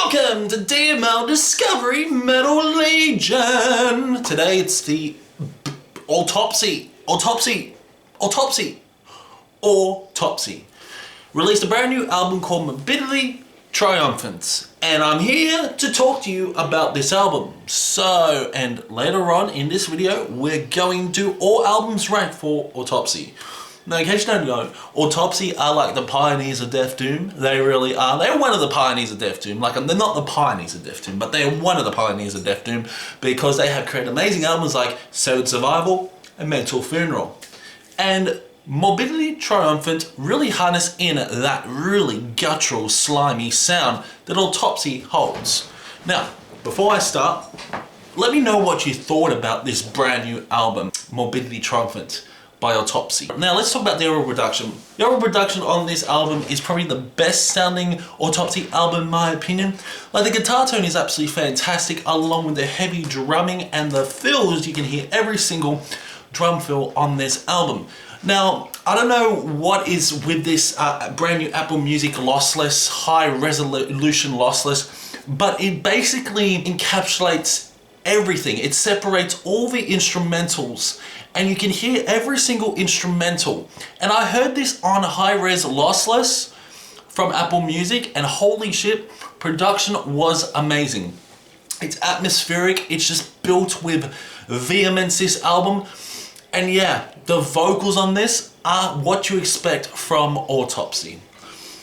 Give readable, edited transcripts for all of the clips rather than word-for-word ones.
Welcome to DML Discovery Metal Legion! Today it's the Autopsy. Released a brand new album called Morbidity, Triumphant. And I'm here to talk to you about this album. And later on in this video, we're going to all albums ranked for Autopsy. Now, in case you don't know, Autopsy are like the pioneers of Death Doom. They really are. They're one of the pioneers of Death Doom. Like, they're not the pioneers of Death Doom, but they're one of the pioneers of Death Doom because they have created amazing albums like Severed Survival and Mental Funeral. And Morbidity Triumphant really harness in that really guttural, slimy sound that Autopsy holds. Now, before I start, let me know what you thought about this brand new album, Morbidity Triumphant by Autopsy. Now let's talk about the overall production. The overall production on this album is probably the best sounding Autopsy album in my opinion. Like, the guitar tone is absolutely fantastic, along with the heavy drumming and the fills. You can hear every single drum fill on this album. Now, I don't know what is with this brand new Apple Music lossless, high resolution lossless, but it basically encapsulates everything. It separates all the instrumentals and you can hear every single instrumental. And I heard this on high-res lossless from Apple Music, and holy shit, production was amazing. It's atmospheric, it's just built with vehemence, this album. And yeah, the vocals on this are what you expect from Autopsy.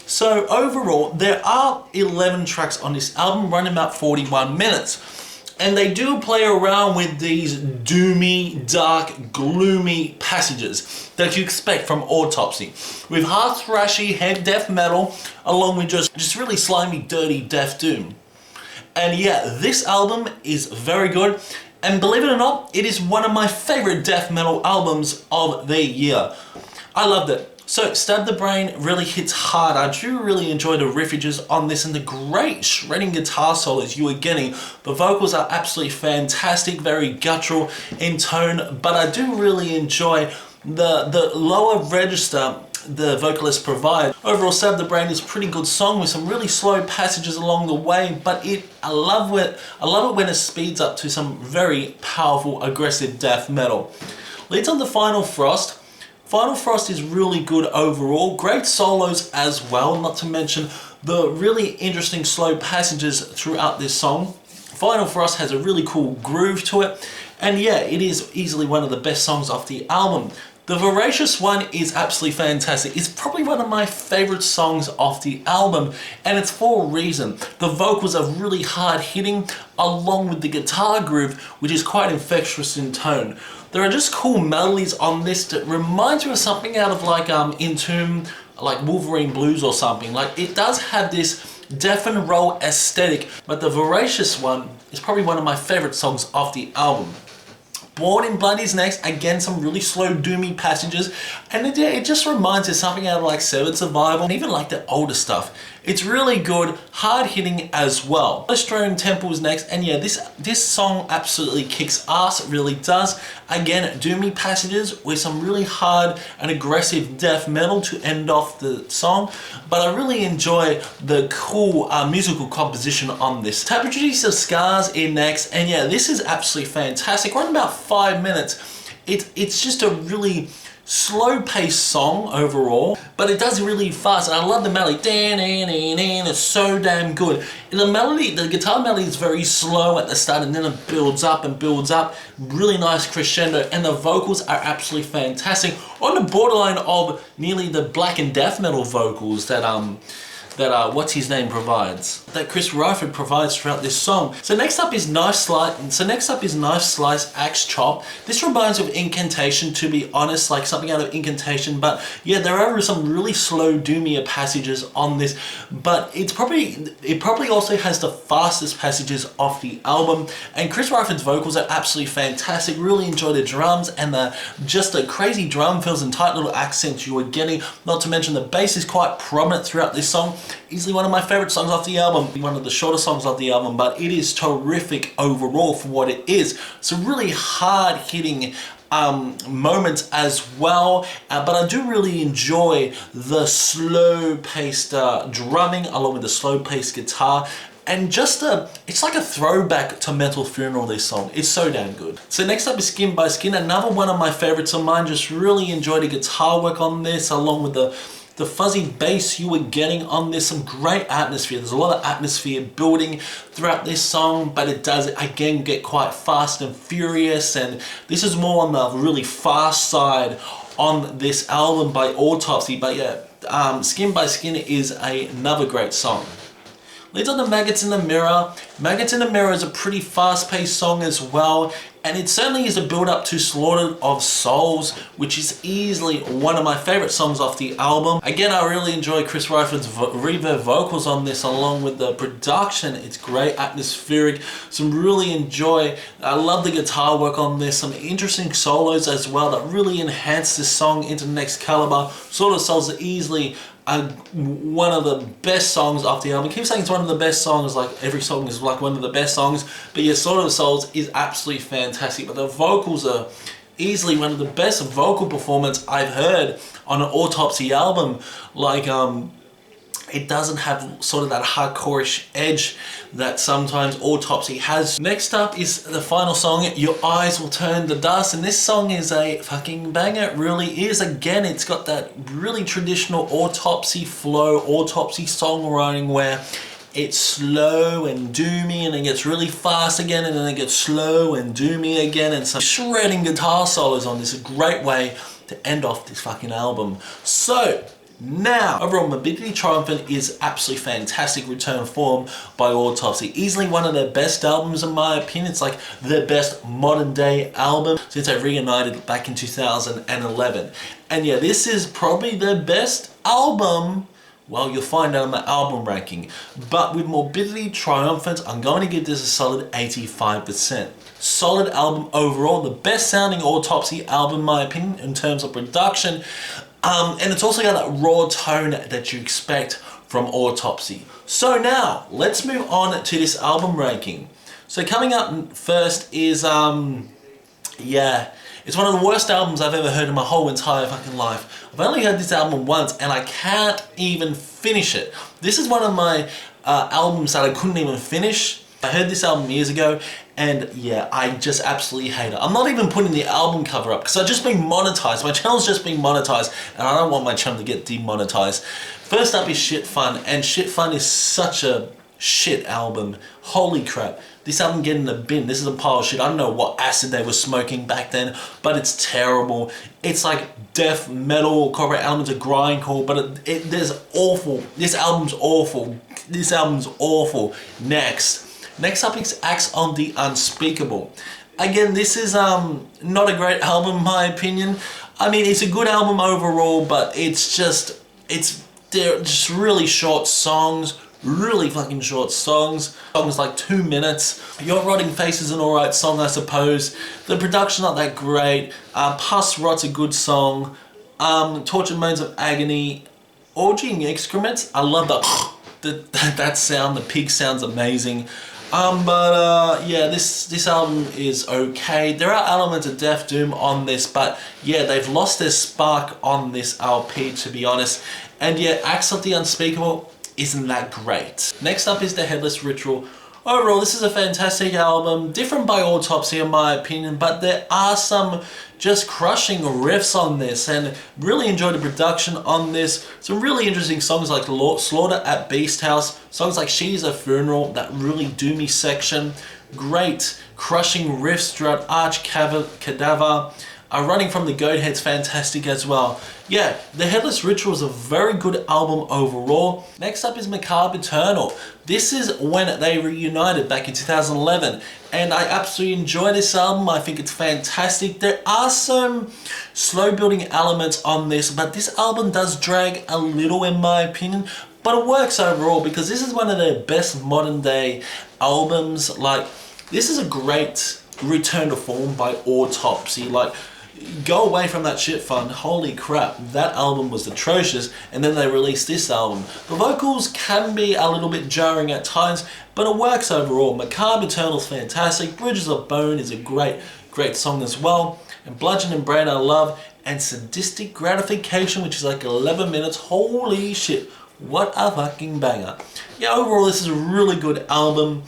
So overall, there are 11 tracks on this album, running about 41 minutes. And they do play around with these doomy, dark, gloomy passages that you expect from Autopsy, with hard thrashy head death metal, along with just really slimy, dirty Death Doom. And yeah, this album is very good, and believe it or not, it is one of my favorite death metal albums of the year. I loved it. So, Stab the Brain really hits hard. I do really enjoy the riffages on this and the great shredding guitar solos you are getting. The vocals are absolutely fantastic, very guttural in tone, but I do really enjoy the lower register the vocalist provide. Overall, Stab the Brain is a pretty good song with some really slow passages along the way, but I love it when it speeds up to some very powerful, aggressive death metal. Leads on to Final Frost. Final Frost is really good overall, great solos as well, not to mention the really interesting slow passages throughout this song. Final Frost has a really cool groove to it, and yeah, it is easily one of the best songs off the album. The Voracious one is absolutely fantastic. It's probably one of my favorite songs off the album, and it's for a reason. The vocals are really hard hitting, along with the guitar groove, which is quite infectious in tone. There are just cool melodies on this that reminds you of something out of like Entomb, like Wolverine Blues or something. Like, it does have this death and roll aesthetic, but the Voracious one is probably one of my favorite songs off the album. Born in Blood is next, again some really slow doomy passages, and it just reminds us something out of like Severed Survival and even like the older stuff. It's really good, hard hitting as well. Australian Temple is next, and yeah, this song absolutely kicks ass, it really does. Again, doomy passages with some really hard and aggressive death metal to end off the song, but I really enjoy the cool musical composition on this. Tapestries of Scars in next, and yeah, this is absolutely fantastic. We're in about 5 minutes. It's just a really slow-paced song overall, but it does really fast, and I love the melody. It's so damn good. And the guitar melody is very slow at the start, and then it builds up and builds up. Really nice crescendo, and the vocals are absolutely fantastic. On the borderline of nearly the black and death metal vocals that what's his name provides, that Chris Ryford provides throughout this song. So next up is Knife Slice Axe Chop. This reminds me of Incantation, to be honest, like something out of Incantation, but yeah, there are some really slow doomier passages on this, but it probably also has the fastest passages off the album, and Chris Ryford's vocals are absolutely fantastic. Really enjoy the drums and the crazy drum fills and tight little accents you are getting, not to mention the bass is quite prominent throughout this song. Easily one of my favorite songs off the album, one of the shorter songs off the album, but it is terrific overall for what it is. Some really hard hitting moments as well, but I do really enjoy the slow paced drumming along with the slow paced guitar. and it's like a throwback to Metal Funeral, this song. It's so damn good. So next up is Skin by Skin, another one of my favorites of mine. Just really enjoyed the guitar work on this, along with the fuzzy bass you were getting on this. Some great atmosphere. There's a lot of atmosphere building throughout this song, but it does again get quite fast and furious, and this is more on the really fast side on this album by Autopsy. But yeah, Skin by Skin is another great song. Leads on to Maggots in the Mirror. Maggots in the Mirror is a pretty fast-paced song as well, and it certainly is a build-up to Slaughtered of Souls, which is easily one of my favorite songs off the album. Again, I really enjoy Chris Ryford's reverb vocals on this, along with the production. It's great, atmospheric, I love the guitar work on this, some interesting solos as well that really enhance this song into the next caliber. Slaughtered of Souls is easily one of the best songs off the album. I keep saying it's one of the best songs, like every song is like one of the best songs, but yeah, Slaughtered of Souls is absolutely fantastic. But the vocals are easily one of the best vocal performance I've heard on an Autopsy album. Like, it doesn't have sort of that hardcore-ish edge that sometimes Autopsy has. Next up is the final song, Your Eyes Will Turn to Dust, and this song is a fucking banger. It really is. Again, it's got that really traditional Autopsy flow, Autopsy songwriting, where it's slow and doomy, and it gets really fast again, and then it gets slow and doomy again, and some shredding guitar solos on this. A great way to end off this fucking album. So, now, overall, Morbidity Triumphant is absolutely fantastic return form by Autopsy. Easily one of their best albums in my opinion. It's like their best modern day album since they reunited back in 2011. And yeah, this is probably their best album. Well, you'll find out on the album ranking. But with Morbidity Triumphant, I'm going to give this a solid 85%. Solid album overall, the best sounding Autopsy album in my opinion in terms of production. And it's also got that raw tone that you expect from Autopsy. So now, let's move on to this album ranking. So coming up first is, yeah, it's one of the worst albums I've ever heard in my whole entire fucking life. I've only heard this album once and I can't even finish it. This is one of my albums that I couldn't even finish. I heard this album years ago, and yeah, I just absolutely hate it. I'm not even putting the album cover up because I've just been monetized. My channel's just been monetized, and I don't want my channel to get demonetized. First up is Shit Fun, and Shit Fun is such a shit album. Holy crap. This album get in the bin. This is a pile of shit. I don't know what acid they were smoking back then, but it's terrible. It's like death metal, corporate elements of grindcore, but there's awful. This album's awful. This album's awful. Next up is Acts on the Unspeakable. Again, this is not a great album in my opinion. I mean, it's a good album overall, but they're just really short songs, really fucking short songs. Songs like 2 minutes. Your Rotting Face is an alright song, I suppose. The production not that great. Pus Rot's a good song. Tortured Moans of Agony. Orgy Excrements, I love that sound. The pig sound's amazing. Yeah, this album is okay. There are elements of Death Doom on this, but yeah, they've lost their spark on this LP, to be honest. And yeah, Acts of the Unspeakable isn't that great. Next up is The Headless Ritual. Overall, this is a fantastic album, different by Autopsy in my opinion, but there are some just crushing riffs on this, and really enjoyed the production on this. Some really interesting songs like Slaughter at Beast House, songs like She's a Funeral, that really doomy section. Great crushing riffs throughout Arch Cadaver. Running from the Goat Head's fantastic as well. Yeah, The Headless Ritual is a very good album overall. Next up is Macabre Eternal. This is when they reunited back in 2011, and I absolutely enjoy this album. I think it's fantastic. There are some slow building elements on this, but this album does drag a little in my opinion, but it works overall because this is one of their best modern day albums. Like, this is a great return to form by Autopsy. Like, go away from that Shit Fun. Holy crap, that album was atrocious, and then they released this album. The vocals can be a little bit jarring at times, but it works overall. Macabre Eternal's fantastic. Bridges of Bone is a great song as well. And Bludgeon and Brain I love. And Sadistic Gratification, which is like 11 minutes. Holy shit. What a fucking banger. Yeah, overall this is a really good album.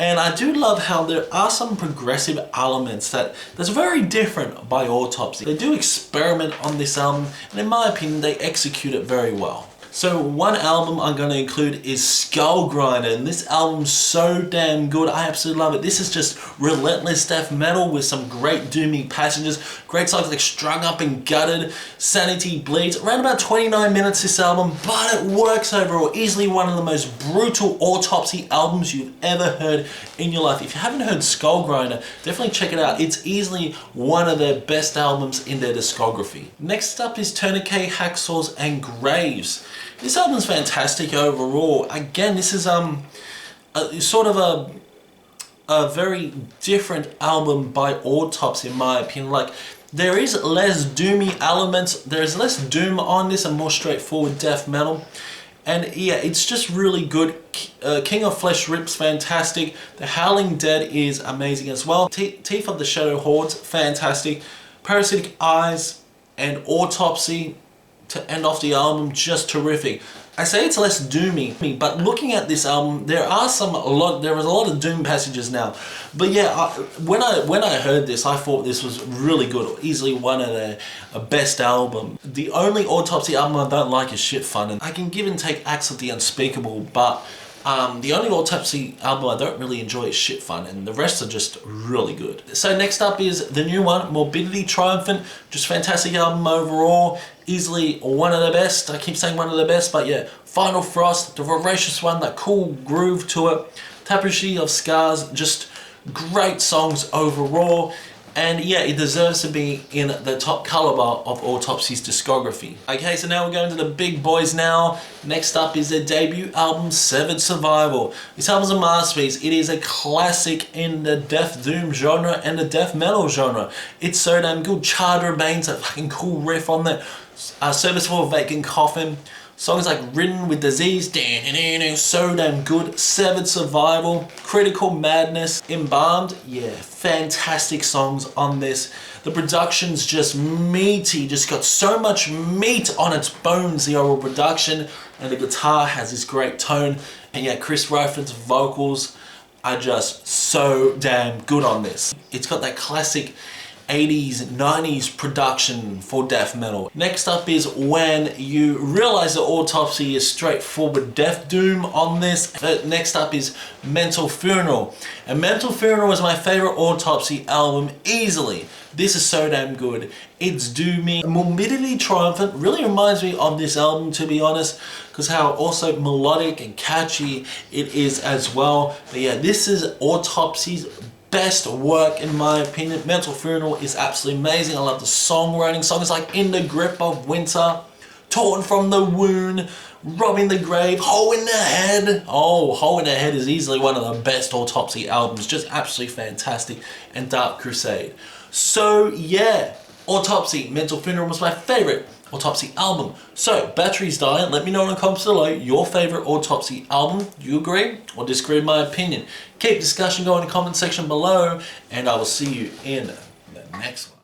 And I do love how there are some progressive elements that's very different by Autopsy. They do experiment on this album, and in my opinion, they execute it very well. So one album I'm going to include is Skull Grinder, and this album's so damn good. I absolutely love it. This is just relentless death metal with some great doomy passages, great songs like Strung Up and Gutted, Sanity Bleeds. Around about 29 minutes this album, but it works overall. Easily one of the most brutal Autopsy albums you've ever heard in your life. If you haven't heard Skull Grinder, definitely check it out. It's easily one of their best albums in their discography. Next up is Tourniquet, Hacksaws and Graves. This album's fantastic overall. Again, this is sort of a very different album by Autopsy in my opinion. Like, there is less doomy elements, there is less doom on this and more straightforward death metal. And yeah, it's just really good. King of Flesh Rip's fantastic. The Howling Dead is amazing as well. Teeth of the Shadow Hordes, fantastic. Parasitic Eyes and Autopsy to end off the album, just terrific. I say it's less doomy, but looking at this album, there is a lot of doom passages now. But yeah, when I heard this, I thought this was really good, easily one of their best album. The only Autopsy album I don't like is Shit Fun, and I can give and take Acts of the Unspeakable, but the only Autopsy album I don't really enjoy is Shit Fun, and the rest are just really good. So next up is the new one, Morbidity, Triumphant. Just fantastic album overall. Easily one of the best. I keep saying one of the best, but yeah. Final Frost, the voracious one, that cool groove to it. Tapestry of Scars, just great songs overall. And yeah, it deserves to be in the top caliber of Autopsy's discography. Okay, so now we're going to the big boys now. Next up is their debut album, Severed Survival. This album's a masterpiece. It is a classic in the death doom genre and the death metal genre. It's so damn good. Charred Remains, that fucking cool riff on there. Service for a Vacant Coffin. Songs like Ridden with Disease, so damn good. Severed Survival, Critical Madness, Embalmed, yeah, fantastic songs on this. The production's just meaty, just got so much meat on its bones, the overall production, and the guitar has this great tone. And yeah, Chris Riffin's vocals are just so damn good on this. It's got that classic 80s, 90s production for death metal. Next up is when you realize that Autopsy is straightforward death doom on this. Next up is Mental Funeral. And Mental Funeral is my favorite Autopsy album easily. This is so damn good. It's doomy. Morbidity, Triumphant really reminds me of this album, to be honest, because how also melodic and catchy it is as well. But yeah, this is Autopsy's best work in my opinion. Mental Funeral is absolutely amazing. I love the songwriting. Songs like In the Grip of Winter, Torn from the Wound, Robbing the Grave, Hole in the Head. Oh, Hole in the Head is easily one of the best Autopsy albums. Just absolutely fantastic. And Dark Crusade. So yeah, Autopsy, Mental Funeral was my favorite Autopsy album. So, battery's dying. Let me know in the comments below your favorite Autopsy album. Do you agree or disagree with my opinion? Keep discussion going in the comment section below, and I will see you in the next one.